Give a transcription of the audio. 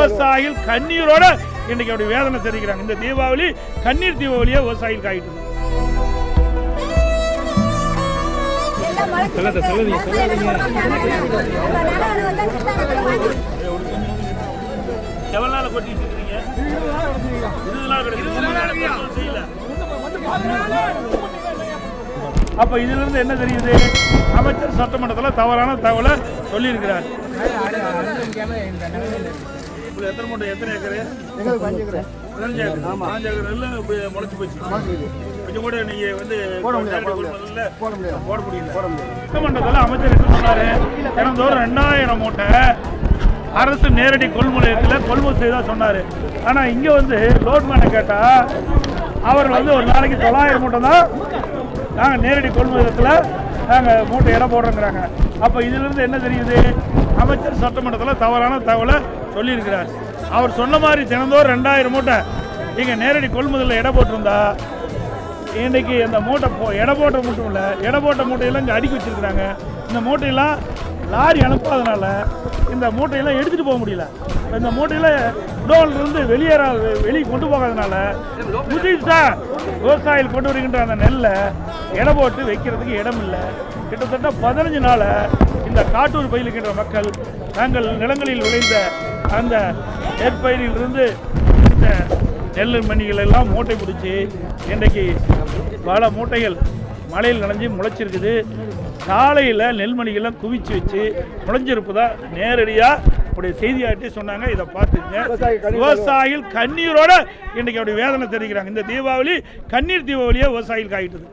விவசாயிகள் கண்ணீரோட இன்னைக்கு அப்படி வேதனை தெரிவிக்கிறாங்க. இந்த தீபாவளி கண்ணீர் தீபாவளியா விவசாயிகள் காயிட்டு. எவ்வளவு நாள் கொட்டிட்டு இருக்கீங்க? 20 நாள் கிடையாது. அப்ப இதுல இருந்து என்ன தெரியுது? அமைச்சர் சட்டமன்றத்தில் தவறான தகவலை சொல்லியிருக்கிறார். எத்தனை மூட்டை, எத்தனை ஏக்கரு? 5 ஏக்கர். 5 ஏக்கர் முளைச்சு போச்சு. கொஞ்சம் கூட நீங்க வந்து போட முடியல. சட்டமன்றத்தில் அமைச்சர் என்ன சொன்னாரு? தினந்தோறும் 2000 மூட்டை அரசு நேரடி கொள்முதல் செய்தா சொன்னாரு. ஆனா இங்க வந்து லோட்மேனை கேட்டா அவர் வந்து ஒரு நாளைக்கு 900 மூட்டை தான் நாங்க நேரடி கொள்முதலத்தில் நாங்க மூட்டை இடம் போடுறோங்கிறாங்க. அப்ப இதுல இருந்து என்ன தெரியுது? அமைச்சர் சட்டமன்றத்தில் தவறான தகவலை சொல்லியிருக்கிறார். அவர் சொன்ன மாதிரி தினந்தோறும் 2000 மூட்டை இங்க நேரடி கொள்முதலில் இடம் போட்டிருந்தா இன்னைக்கு இந்த மூட்டை இடம் போட்ட மட்டும் இல்லை, இடம் போட்ட மூட்டையெல்லாம் இங்கே அடுக்கி வச்சிருக்கிறாங்க. இந்த மூட்டையெல்லாம் லாரி அனுப்பாதனால இந்த மூட்டையெல்லாம் எடுத்துகிட்டு போக முடியல. இந்த மூட்டையில் குடோன்லேருந்து வெளியே கொண்டு போகாதனால புதுசாக விவசாயிகள் கொண்டு வருகின்ற அந்த நெல்லை இடம் போட்டு வைக்கிறதுக்கு இடம் இல்லை. கிட்டத்தட்ட 15 நாள் இந்த காட்டூர் பயிலுக்கின்ற மக்கள் தங்கள் நிலங்களில் விளைந்த அந்த நெற்பயிரிலிருந்து இந்த நெல் மணிகள் எல்லாம் மூட்டை பிடிச்சி இன்றைக்கு பல மூட்டைகள் மழையில் நனைஞ்சு முளைச்சிருக்குது. சாலையில் நெல்மணிகள்லாம் குவிச்சு வச்சு முளைஞ்சிருப்பதா நேரடியாக அப்படி செய்தியாட்டி சொன்னாங்க. இதை பார்த்துங்க. விவசாயிகள் கண்ணீரோட இன்றைக்கி அப்படி வேதனை தெரிவிக்கிறாங்க. இந்த தீபாவளி கண்ணீர் தீபாவளியாக விவசாயிகள் காயிட்டுது.